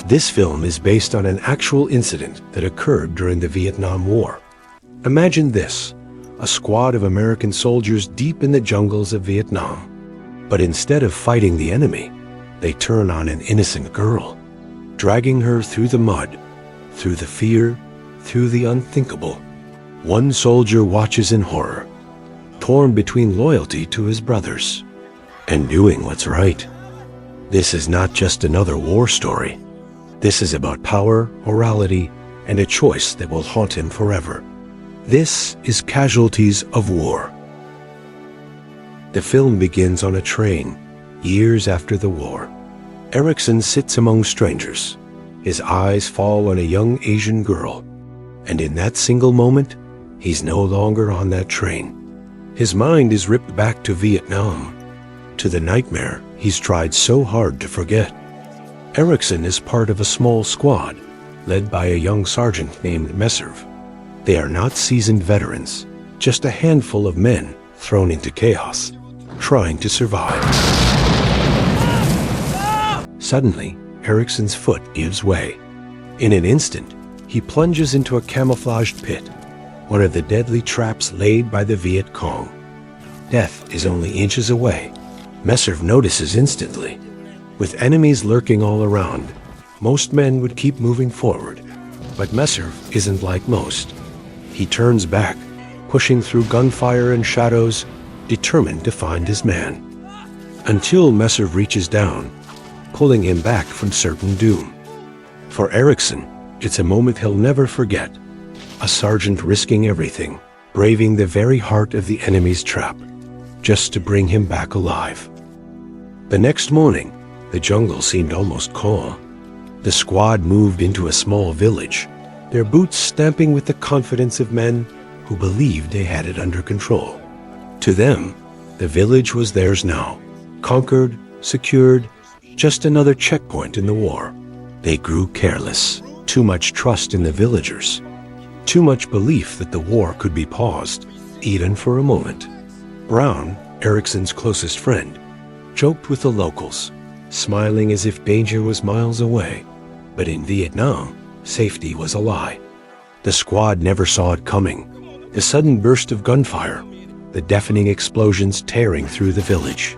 This film is based on an actual incident that occurred during the Vietnam War. Imagine this, a squad of American soldiers deep in the jungles of Vietnam. But instead of fighting the enemy, they turn on an innocent girl, dragging her through the mud, through the fear, through the unthinkable. One soldier watches in horror, torn between loyalty to his brothers and doing what's right. This is not just another war story. This is about power, morality, and a choice that will haunt him forever. This is Casualties of War. The film begins on a train, years after the war. Eriksson sits among strangers. His eyes fall on a young Asian girl. And in that single moment, he's no longer on that train. His mind is ripped back to Vietnam, to the nightmare he's tried so hard to forget. Eriksson is part of a small squad, led by a young sergeant named Meserve. They are not seasoned veterans, just a handful of men thrown into chaos, trying to survive. Suddenly, Eriksson's foot gives way. In an instant, he plunges into a camouflaged pit, one of the deadly traps laid by the Viet Cong. Death is only inches away. Meserve notices instantly. With enemies lurking all around, most men would keep moving forward. But Meserve isn't like most. He turns back, pushing through gunfire and shadows, determined to find his man. Until Meserve reaches down, pulling him back from certain doom. For Eriksson, it's a moment he'll never forget. A sergeant risking everything, braving the very heart of the enemy's trap, just to bring him back alive. The next morning, the jungle seemed almost calm. The squad moved into a small village, their boots stamping with the confidence of men who believed they had it under control. To them, the village was theirs now, conquered, secured, just another checkpoint in the war. They grew careless, too much trust in the villagers, too much belief that the war could be paused, even for a moment. Brown, Eriksson's closest friend, joked with the locals, smiling as if danger was miles away. But in Vietnam, safety was a lie. The squad never saw it coming. The sudden burst of gunfire, the deafening explosions tearing through the village.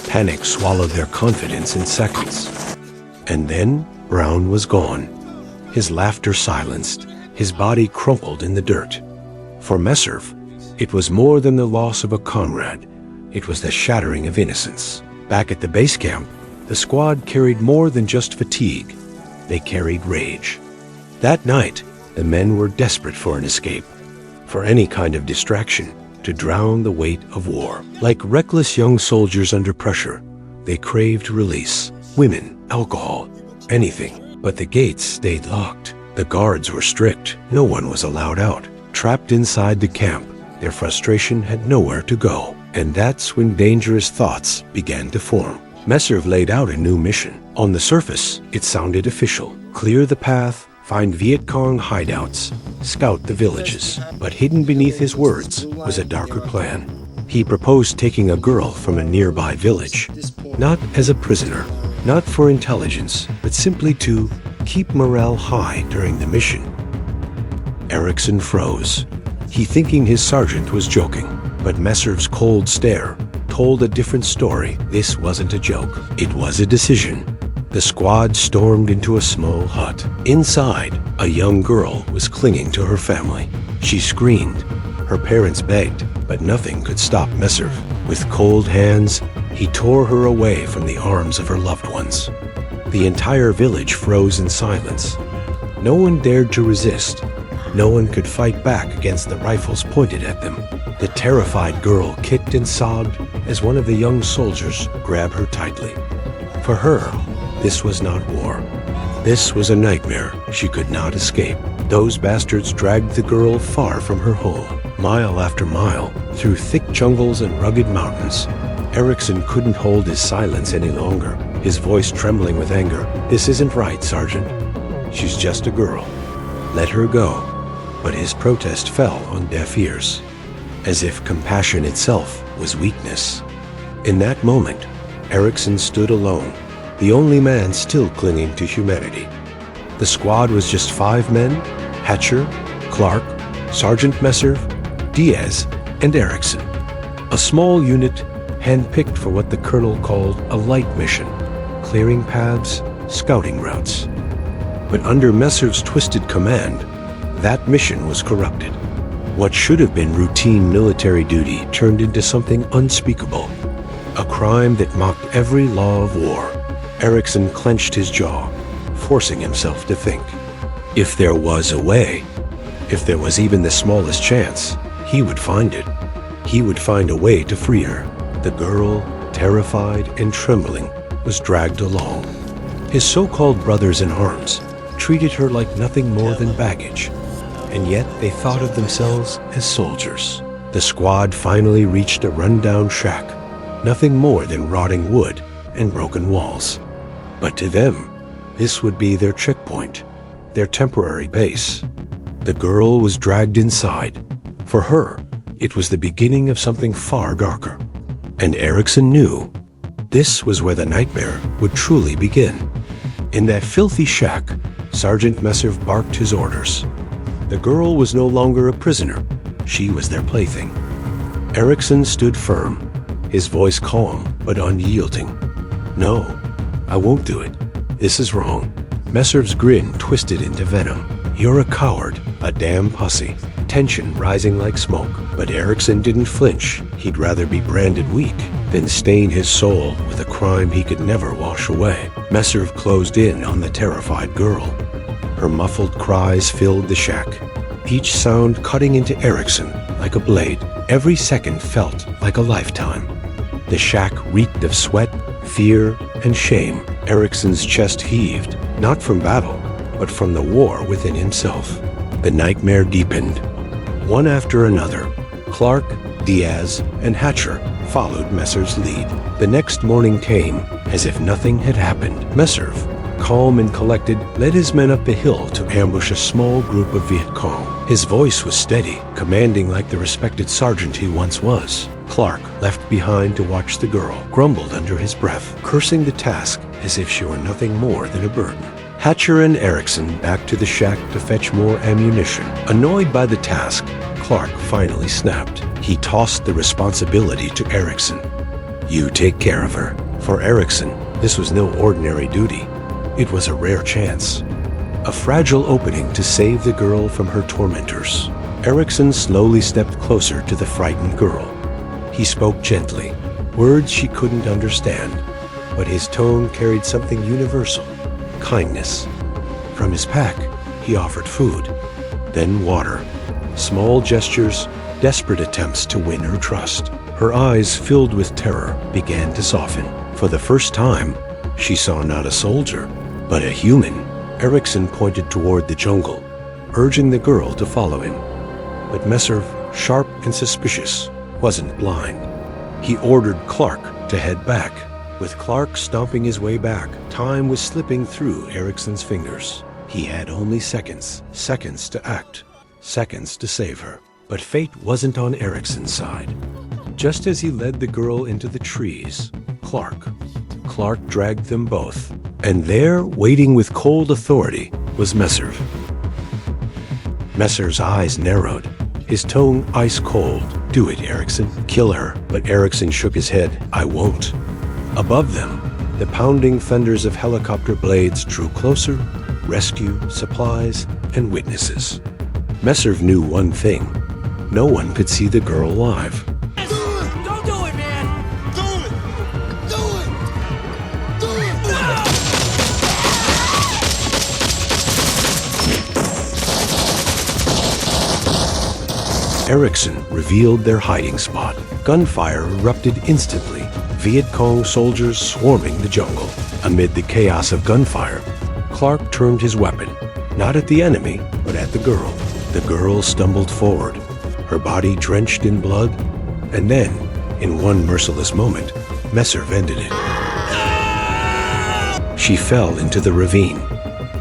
Panic swallowed their confidence in seconds. And then Brown was gone. His laughter silenced, his body crumpled in the dirt. For Meserve, it was more than the loss of a comrade. It was the shattering of innocence. Back at the base camp, the squad carried more than just fatigue. They carried rage. That night, the men were desperate for an escape, for any kind of distraction, to drown the weight of war. Like reckless young soldiers under pressure, they craved release. Women, alcohol, anything. But the gates stayed locked. The guards were strict. No one was allowed out. Trapped inside the camp, their frustration had nowhere to go. And that's when dangerous thoughts began to form. Meserve laid out a new mission. On the surface, it sounded official. Clear the path, find Viet Cong hideouts, scout the villages. But hidden beneath his words was a darker plan. He proposed taking a girl from a nearby village, not as a prisoner, not for intelligence, but simply to keep morale high during the mission. Eriksson froze, he thinking his sergeant was joking. But Meserve's cold stare told a different story. This wasn't a joke. It was a decision. The squad stormed into a small hut. Inside, a young girl was clinging to her family. She screamed. Her parents begged, but nothing could stop Meserve. With cold hands, he tore her away from the arms of her loved ones. The entire village froze in silence. No one dared to resist. No one could fight back against the rifles pointed at them. The terrified girl kicked and sobbed as one of the young soldiers grabbed her tightly. For her, this was not war. This was a nightmare she could not escape. Those bastards dragged the girl far from her home, mile after mile, through thick jungles and rugged mountains. Eriksson couldn't hold his silence any longer, his voice trembling with anger. "This isn't right, Sergeant. She's just a girl. Let her go." But his protest fell on deaf ears. As if compassion itself was weakness. In that moment, Eriksson stood alone, the only man still clinging to humanity. The squad was just 5 men: Hatcher, Clark, Sergeant Meserve, Diaz, and Eriksson. A small unit handpicked for what the colonel called a light mission, clearing paths, scouting routes. But under Meserve's twisted command, that mission was corrupted. What should have been routine military duty turned into something unspeakable, a crime that mocked every law of war. Eriksson clenched his jaw, forcing himself to think. If there was a way, if there was even the smallest chance, he would find it. He would find a way to free her. The girl, terrified and trembling, was dragged along. His so-called brothers in arms treated her like nothing more than baggage, and yet they thought of themselves as soldiers. The squad finally reached a rundown shack, nothing more than rotting wood and broken walls. But to them, this would be their checkpoint, their temporary base. The girl was dragged inside. For her, it was the beginning of something far darker. And Eriksson knew this was where the nightmare would truly begin. In that filthy shack, Sergeant Meserve barked his orders. The girl was no longer a prisoner. She was their plaything. Eriksson stood firm, his voice calm but unyielding. "No, I won't do it. This is wrong." Meserve's grin twisted into venom. "You're a coward, a damn pussy." Tension rising like smoke, but Eriksson didn't flinch. He'd rather be branded weak than stain his soul with a crime he could never wash away. Meserve closed in on the terrified girl. Her muffled cries filled the shack, each sound cutting into Eriksson like a blade. Every second felt like a lifetime. The shack reeked of sweat, fear, and shame. Eriksson's chest heaved, not from battle, but from the war within himself. The nightmare deepened. One after another, Clark, Diaz, and Hatcher followed Meserve's lead. The next morning came as if nothing had happened. Meserve, calm and collected, led his men up a hill to ambush a small group of Viet Cong. His voice was steady, commanding like the respected sergeant he once was. Clark, left behind to watch the girl, grumbled under his breath, cursing the task as if she were nothing more than a burden. Hatcher and Eriksson back to the shack to fetch more ammunition. Annoyed by the task, Clark finally snapped. He tossed the responsibility to Eriksson. "You take care of her." For Eriksson, this was no ordinary duty. It was a rare chance, a fragile opening to save the girl from her tormentors. Eriksson slowly stepped closer to the frightened girl. He spoke gently, words she couldn't understand, but his tone carried something universal: kindness. From his pack, he offered food, then water. Small gestures, desperate attempts to win her trust. Her eyes, filled with terror, began to soften. For the first time, she saw not a soldier, but a human. Eriksson pointed toward the jungle, urging the girl to follow him. But Meserve, sharp and suspicious, wasn't blind. He ordered Clark to head back. With Clark stomping his way back, time was slipping through Eriksson's fingers. He had only seconds to act, seconds to save her. But fate wasn't on Eriksson's side. Just as he led the girl into the trees, Clark dragged them both. And there, waiting with cold authority, was Meserve. Meserve's eyes narrowed, his tone ice cold. "Do it, Eriksson. Kill her." But Eriksson shook his head. "I won't." Above them, the pounding thunders of helicopter blades drew closer: rescue, supplies, and witnesses. Meserve knew one thing: no one could see the girl alive. Don't do it, man! Do it! Do it! Do it! Eriksson revealed their hiding spot. Gunfire erupted instantly, Viet Cong soldiers swarming the jungle. Amid the chaos of gunfire, Clark turned his weapon, not at the enemy, but at the girl. The girl stumbled forward, her body drenched in blood, and then, in one merciless moment, Meserve ended it. She fell into the ravine.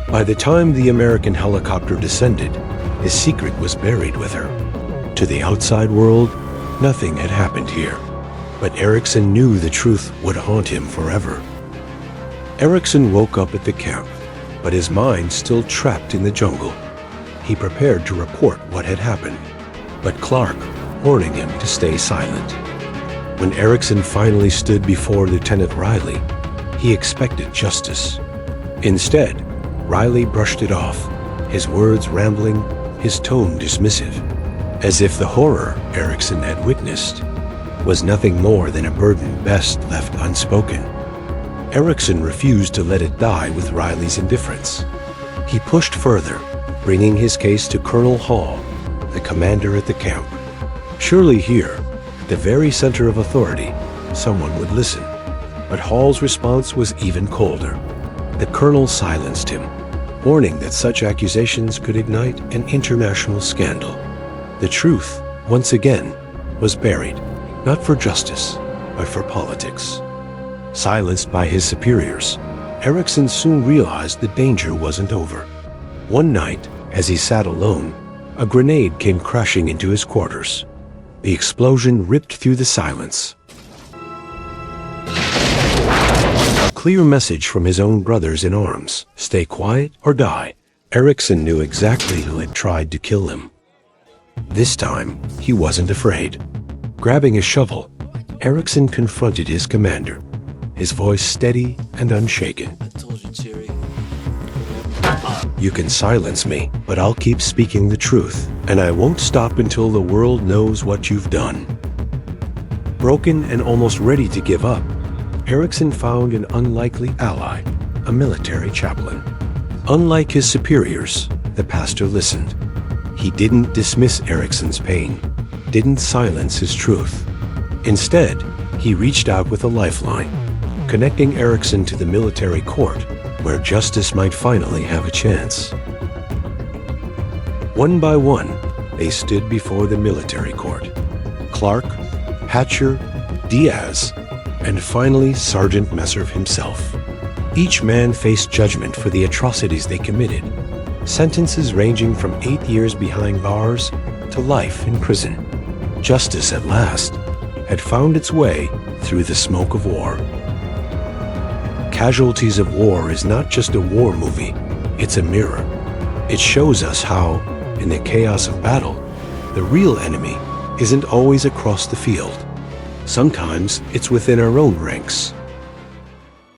By the time the American helicopter descended, his secret was buried with her. To the outside world, nothing had happened here. But Eriksson knew the truth would haunt him forever. Eriksson woke up at the camp, but his mind still trapped in the jungle. He prepared to report what had happened, but Clark warning him to stay silent. When Eriksson finally stood before Lieutenant Riley, he expected justice. Instead, Riley brushed it off, his words rambling, his tone dismissive, as if the horror Eriksson had witnessed was nothing more than a burden best left unspoken. Eriksson refused to let it die with Riley's indifference. He pushed further, bringing his case to Colonel Hall, the commander at the camp. Surely here, at the very center of authority, someone would listen. But Hall's response was even colder. The colonel silenced him, warning that such accusations could ignite an international scandal. The truth, once again, was buried, not for justice, but for politics. Silenced by his superiors, Eriksson soon realized the danger wasn't over. One night, as he sat alone, a grenade came crashing into his quarters. The explosion ripped through the silence. A clear message from his own brothers in arms: stay quiet or die. Eriksson knew exactly who had tried to kill him. This time, he wasn't afraid. Grabbing a shovel, Eriksson confronted his commander, his voice steady and unshaken. I told you, Jerry. You can silence me, but I'll keep speaking the truth, and I won't stop until the world knows what you've done. Broken and almost ready to give up, Eriksson found an unlikely ally, a military chaplain. Unlike his superiors, the pastor listened. He didn't dismiss Eriksson's pain, didn't silence his truth. Instead, he reached out with a lifeline, connecting Eriksson to the military court, where justice might finally have a chance. One by one, they stood before the military court. Clark, Hatcher, Diaz, and finally Sergeant Meserve himself. Each man faced judgment for the atrocities they committed, sentences ranging from 8 years behind bars to life in prison. Justice at last had found its way through the smoke of war. Casualties of War is not just a war movie, it's a mirror. It shows us how, in the chaos of battle, the real enemy isn't always across the field. Sometimes it's within our own ranks.